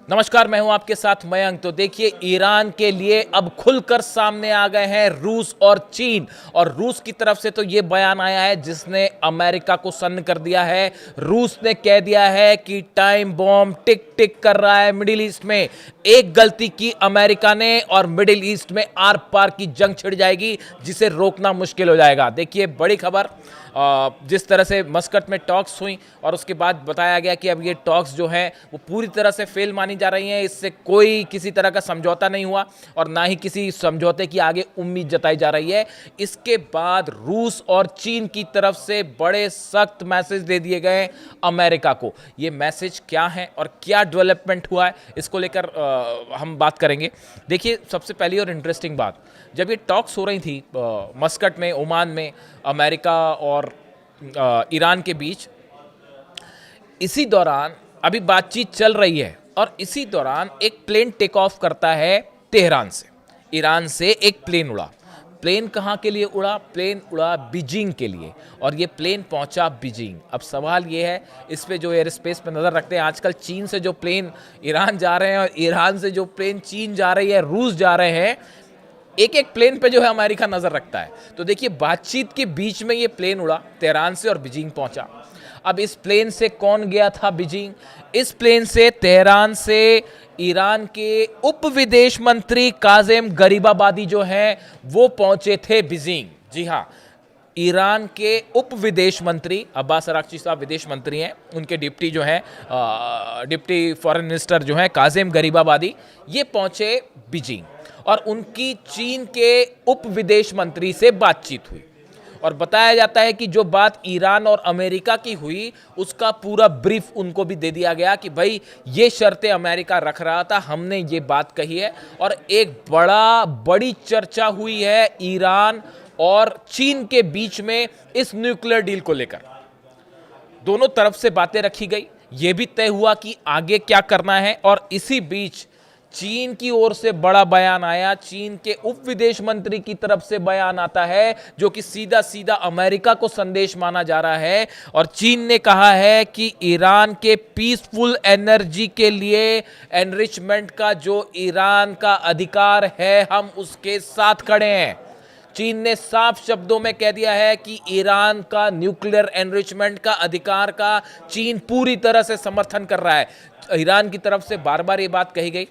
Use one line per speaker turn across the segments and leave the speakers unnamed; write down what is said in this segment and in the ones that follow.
नमस्कार, मैं हूं आपके साथ मयंक। तो देखिए, ईरान के लिए अब खुलकर सामने आ गए हैं रूस और चीन। और रूस की तरफ से तो ये बयान आया है जिसने अमेरिका को सन्न कर दिया है। रूस ने कह दिया है कि टाइम बॉम्ब टिक टिक कर रहा है मिडिल ईस्ट में। एक गलती की अमेरिका ने और मिडिल ईस्ट में आर पार की जंग छिड़ जाएगी, जिसे रोकना मुश्किल हो जाएगा। देखिए, बड़ी खबर, जिस तरह से मस्कट में टॉक्स हुई और उसके बाद बताया गया कि अब ये टॉक्स जो हैं वो पूरी तरह से फेल मानी जा रही हैं। इससे कोई किसी तरह का समझौता नहीं हुआ और ना ही किसी समझौते की आगे उम्मीद जताई जा रही है। इसके बाद रूस और चीन की तरफ से बड़े सख्त मैसेज दे दिए गए अमेरिका को। ये मैसेज क्या है और क्या डेवलपमेंट हुआ है, इसको लेकर हम बात करेंगे। देखिए, सबसे पहली और इंटरेस्टिंग बात, जब ये टॉक्स हो रही थी मस्कट में, ओमान में, अमेरिका और ईरान के बीच, इसी दौरान अभी बातचीत चल रही है और इसी दौरान एक प्लेन टेक ऑफ करता है तेहरान से। ईरान से एक प्लेन उड़ा। प्लेन कहाँ के लिए उड़ा? प्लेन उड़ा बीजिंग के लिए और ये प्लेन पहुंचा बीजिंग। अब सवाल ये है, इस पे जो एयर स्पेस पे नज़र रखते हैं, आजकल चीन से जो प्लेन ईरान जा रहे हैं और ईरान से जो प्लेन चीन जा रही है, रूस जा रहे हैं, एक एक प्लेन पे जो है अमेरिका नजर रखता है। तो देखिए, बातचीत के बीच में ये प्लेन उड़ा तेहरान से और बीजिंग पहुंचा। अब इस प्लेन से कौन गया था बीजिंग? इस प्लेन से तेहरान से ईरान के उप विदेश मंत्री काज़ेम गरीबाबादी जो हैं वो पहुंचे थे बीजिंग। जी हाँ, ईरान के उप विदेश मंत्री अब्बास अरागची साहब विदेश मंत्री हैं, उनके डिप्टी जो हैं, डिप्टी फॉरेन मिनिस्टर जो हैं काज़ेम गरीबाबादी, ये पहुंचे बीजिंग और उनकी चीन के उप विदेश मंत्री से बातचीत हुई। और बताया जाता है कि जो बात ईरान और अमेरिका की हुई, उसका पूरा ब्रीफ उनको भी दे दिया गया कि भाई ये शर्तें अमेरिका रख रहा था, हमने ये बात कही है। और एक बड़ी चर्चा हुई है ईरान और चीन के बीच में इस न्यूक्लियर डील को लेकर। दोनों तरफ से बातें रखी गई, यह भी तय हुआ कि आगे क्या करना है। और इसी बीच चीन की ओर से बड़ा बयान आया। चीन के उप विदेश मंत्री की तरफ से बयान आता है जो कि सीधा सीधा अमेरिका को संदेश माना जा रहा है। और चीन ने कहा है कि ईरान के पीसफुल एनर्जी के लिए एनरिचमेंट का जो ईरान का अधिकार है, हम उसके साथ खड़े हैं। चीन ने साफ शब्दों में कह दिया है कि ईरान का न्यूक्लियर एनरिचमेंट का अधिकार का चीन पूरी तरह से समर्थन कर रहा है। ईरान की तरफ से बार बार ये बात कही गई,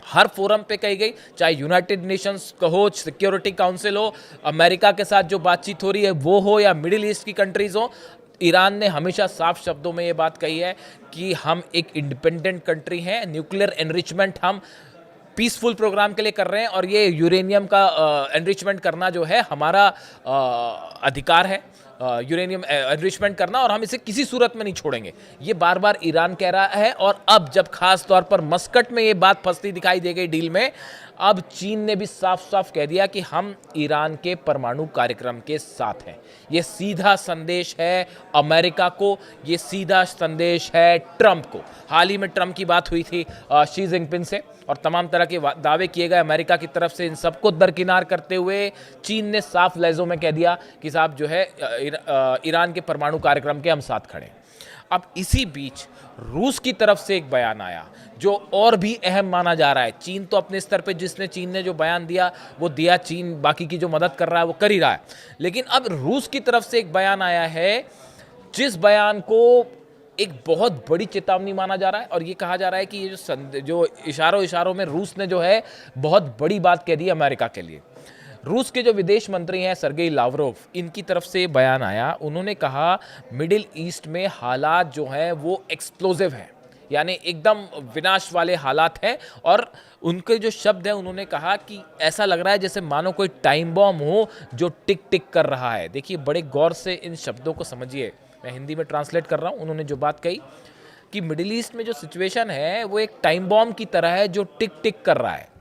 हर फोरम पे कही गई, चाहे यूनाइटेड नेशंस हो, सिक्योरिटी काउंसिल हो, अमेरिका के साथ जो बातचीत हो रही है वो हो, या मिडिल ईस्ट की कंट्रीज हो। ईरान ने हमेशा साफ शब्दों में ये बात कही है कि हम एक इंडिपेंडेंट कंट्री हैं, न्यूक्लियर एनरिचमेंट हम पीसफुल प्रोग्राम के लिए कर रहे हैं और ये यूरेनियम का एनरिचमेंट करना जो है हमारा अधिकार है, यूरेनियम एनरिचमेंट करना, और हम इसे किसी सूरत में नहीं छोड़ेंगे। ये बार बार ईरान कह रहा है। और अब जब खास तौर पर मस्कट में ये बात फंसती दिखाई दे गई डील में, अब चीन ने भी साफ साफ कह दिया कि हम ईरान के परमाणु कार्यक्रम के साथ हैं। ये सीधा संदेश है अमेरिका को, ये सीधा संदेश है ट्रंप को। हाल ही में ट्रंप की बात हुई थी शी जिनपिंग से और तमाम तरह के दावे किए गए अमेरिका की तरफ से। इन सबको दरकिनार करते हुए चीन ने साफ लहजों में कह दिया कि साहब जो है ईरान के परमाणु कार्यक्रम के हम साथ खड़े हैं। अब इसी बीच रूस की तरफ से एक बयान आया जो और भी अहम माना जा रहा है। चीन तो अपने स्तर पे चीन ने जो बयान दिया वो दिया, चीन बाकी की जो मदद कर रहा है वो कर ही रहा है। लेकिन अब रूस की तरफ से एक बयान आया है जिस बयान को एक बहुत बड़ी चेतावनी माना जा रहा है। और ये कहा जा रहा है कि ये जो इशारों में रूस ने जो है बहुत बड़ी बात कह दी अमेरिका के लिए। रूस के जो विदेश मंत्री हैं सरगेई लावरोव, इनकी तरफ से बयान आया। उन्होंने कहा मिडिल ईस्ट में हालात जो हैं वो एक्सप्लोजिव हैं, यानी एकदम विनाश वाले हालात हैं। और उनके जो शब्द हैं, उन्होंने कहा कि ऐसा लग रहा है जैसे मानो कोई टाइम बॉम्ब हो जो टिक टिक कर रहा है। देखिए, बड़े गौर से इन शब्दों को समझिए, मैं हिंदी में ट्रांसलेट कर रहा हूँ। उन्होंने जो बात कही कि मिडिल ईस्ट में जो सिचुएशन है वो एक टाइम बॉम्ब की तरह है जो टिक टिक कर रहा है।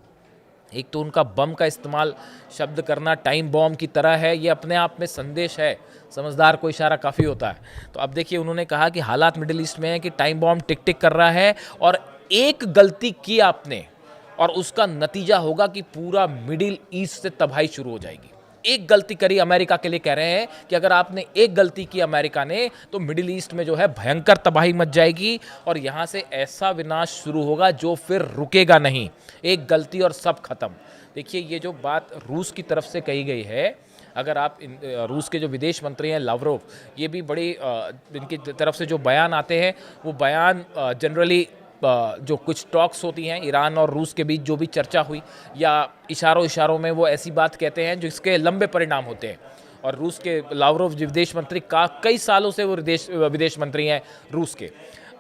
एक तो उनका बम का इस्तेमाल शब्द करना टाइम बॉम्ब की तरह है, ये अपने आप में संदेश है। समझदार को इशारा काफ़ी होता है। तो अब देखिए, उन्होंने कहा कि हालात मिडिल ईस्ट में है कि टाइम बॉम्ब टिक टिक कर रहा है और एक गलती की आपने और उसका नतीजा होगा कि पूरा मिडिल ईस्ट से तबाही शुरू हो जाएगी। एक गलती करी, अमेरिका के लिए कह रहे हैं कि अगर आपने एक गलती की अमेरिका ने, तो मिडिल ईस्ट में जो है भयंकर तबाही मच जाएगी और यहाँ से ऐसा विनाश शुरू होगा जो फिर रुकेगा नहीं। एक गलती और सब खत्म। देखिए, ये जो बात रूस की तरफ से कही गई है, अगर आप रूस के जो विदेश मंत्री हैं लावरोव, ये भी बड़ी इनकी तरफ से जो बयान आते हैं, वो बयान जनरली जो कुछ टॉक्स होती हैं ईरान और रूस के बीच, जो भी चर्चा हुई या इशारों में वो ऐसी बात कहते हैं जो इसके लंबे परिणाम होते हैं। और रूस के लावरोव विदेश मंत्री का कई सालों से वो विदेश मंत्री हैं रूस के।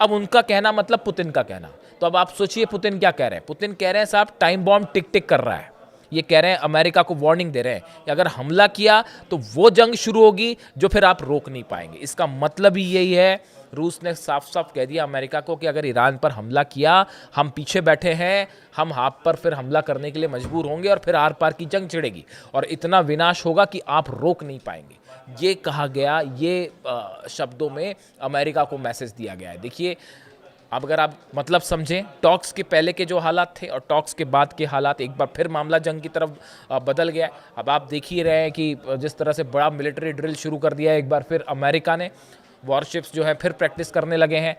अब उनका कहना मतलब पुतिन का कहना। तो अब आप सोचिए पुतिन क्या कह रहे हैं। पुतिन कह रहे हैं साहब टाइम बॉम्ब टिक टिक कर रहा है। ये कह रहे हैं, अमेरिका को वार्निंग दे रहे हैं कि अगर हमला किया तो वो जंग शुरू होगी जो फिर आप रोक नहीं पाएंगे। इसका मतलब ही यही है। रूस ने साफ साफ कह दिया अमेरिका को कि अगर ईरान पर हमला किया, हम पीछे बैठे हैं, हम आप पर फिर हमला करने के लिए मजबूर होंगे और फिर आर पार की जंग छिड़ेगी और इतना विनाश होगा कि आप रोक नहीं पाएंगे। ये कहा गया, ये शब्दों में अमेरिका को मैसेज दिया गया है। देखिए, अब अगर आप मतलब समझें, टॉक्स के पहले के जो हालात थे और टॉक्स के बाद के हालात, एक बार फिर मामला जंग की तरफ बदल गया है। अब आप देख ही रहे हैं कि जिस तरह से बड़ा मिलिट्री ड्रिल शुरू कर दिया है एक बार फिर अमेरिका ने। वॉरशिप्स जो है फिर प्रैक्टिस करने लगे हैं।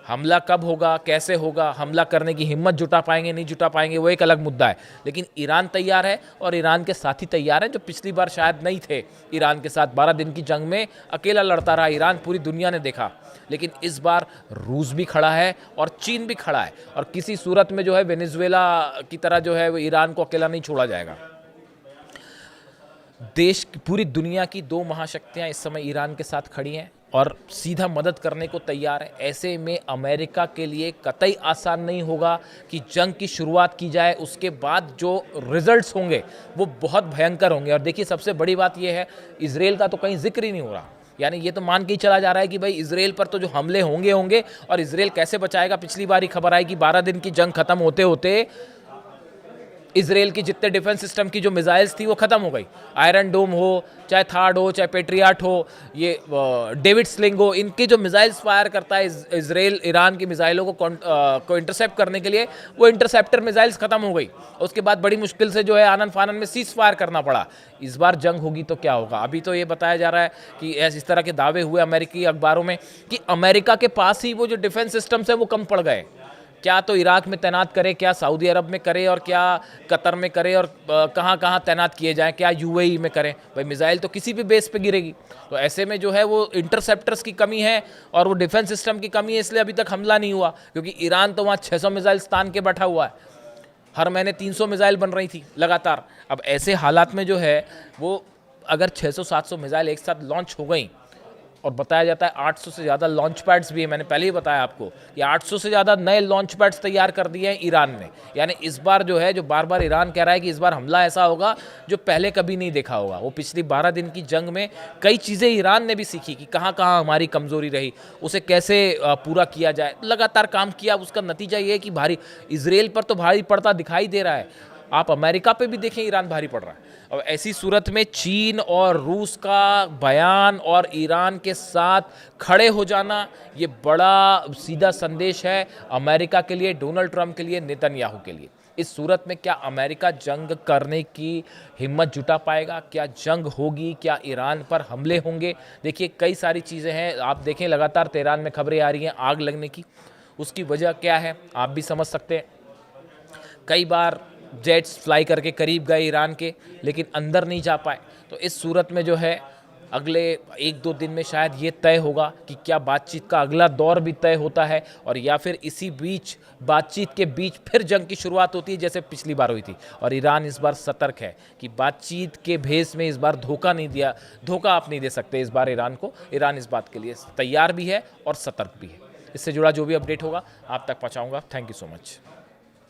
हमला कब होगा, कैसे होगा, हमला करने की हिम्मत जुटा पाएंगे नहीं जुटा पाएंगे, वो एक अलग मुद्दा है। लेकिन ईरान तैयार है और ईरान के साथी तैयार हैं, जो पिछली बार शायद नहीं थे ईरान के साथ। 12 दिन की जंग में अकेला लड़ता रहा ईरान, पूरी दुनिया ने देखा। लेकिन इस बार रूस भी खड़ा है और चीन भी खड़ा है और किसी सूरत में जो है वेनेजुएला की तरह जो है वो ईरान को अकेला नहीं छोड़ा जाएगा। देश, पूरी दुनिया की 2 महाशक्तियां इस समय ईरान के साथ खड़ी हैं और सीधा मदद करने को तैयार है। ऐसे में अमेरिका के लिए कतई आसान नहीं होगा कि जंग की शुरुआत की जाए, उसके बाद जो रिजल्ट्स होंगे वो बहुत भयंकर होंगे। और देखिए, सबसे बड़ी बात यह है, इजराइल का तो कहीं जिक्र ही नहीं हो रहा। यानी ये तो मान के ही चला जा रहा है कि भाई इजराइल पर तो जो हमले होंगे और इजराइल कैसे बचाएगा। पिछली बार ही खबर आई कि 12 दिन की जंग खत्म होते होते इजराइल की जितने डिफेंस सिस्टम की जो मिसाइल्स थी वो खत्म हो गई। आयरन डोम हो, चाहे थार्ड हो, चाहे पेट्रियाट हो, ये डेविड स्लिंग हो, इनकी जो मिसाइल्स फायर करता है इजराइल ईरान की मिसाइलों को इंटरसेप्ट करने के लिए, वो इंटरसेप्टर मिसाइल्स खत्म हो गई। उसके बाद बड़ी मुश्किल से जो है आनन फानन में सीज फायर करना पड़ा। इस बार जंग होगी तो क्या होगा। अभी तो ये बताया जा रहा है कि इस तरह के दावे हुए अमेरिकी अखबारों में कि अमेरिका के पास ही वो जो डिफेंस सिस्टम्स है वो कम पड़ गए। क्या तो इराक में तैनात करे, क्या सऊदी अरब में करे और क्या कतर में करे और कहाँ कहाँ तैनात किए जाएं, क्या यूएई में करें। भाई मिसाइल तो किसी भी बेस पे गिरेगी। तो ऐसे में जो है वो इंटरसेप्टर्स की कमी है और वो डिफेंस सिस्टम की कमी है, इसलिए अभी तक हमला नहीं हुआ। क्योंकि ईरान तो वहाँ 600 मिसाइल तान के बैठा हुआ है। हर महीने 300 मिसाइल बन रही थी लगातार। अब ऐसे हालात में जो है वो अगर 600-700 मिसाइल एक साथ लॉन्च हो गई, और बताया जाता है 800 से ज़्यादा लॉन्च पैड्स भी है। मैंने पहले ही बताया आपको कि 800 से ज़्यादा नए लॉन्च पैड्स तैयार कर दिए हैं ईरान ने। यानी इस बार जो है, जो बार बार ईरान कह रहा है कि इस बार हमला ऐसा होगा जो पहले कभी नहीं देखा होगा। वो पिछली 12 दिन की जंग में कई चीज़ें ईरान ने भी सीखी कि कहाँ कहाँ हमारी कमज़ोरी रही, उसे कैसे पूरा किया जाए। लगातार काम किया। उसका नतीजा ये है कि भारी इजराइल पर तो भारी पड़ता दिखाई दे रहा है। आप अमेरिका पे भी देखें, ईरान भारी पड़ रहा है। और ऐसी सूरत में चीन और रूस का बयान और ईरान के साथ खड़े हो जाना, ये बड़ा सीधा संदेश है अमेरिका के लिए, डोनाल्ड ट्रंप के लिए, नेतन्याहू के लिए। इस सूरत में क्या अमेरिका जंग करने की हिम्मत जुटा पाएगा? क्या जंग होगी? क्या ईरान पर हमले होंगे? देखिए, कई सारी चीज़ें हैं। आप देखें, लगातार तेहरान में खबरें आ रही हैं आग लगने की। उसकी वजह क्या है आप भी समझ सकते हैं। कई बार जेट्स फ्लाई करके करीब गए ईरान के, लेकिन अंदर नहीं जा पाए। तो इस सूरत में जो है अगले 1-2 दिन में शायद ये तय होगा कि क्या बातचीत का अगला दौर भी तय होता है, और या फिर इसी बीच बातचीत के बीच फिर जंग की शुरुआत होती है जैसे पिछली बार हुई थी। और ईरान इस बार सतर्क है कि बातचीत के भेस में इस बार धोखा आप नहीं दे सकते इस बार ईरान को। ईरान इस बात के लिए तैयार भी है और सतर्क भी है। इससे जुड़ा जो भी अपडेट होगा आप तक पहुँचाऊँगा। Thank you so much.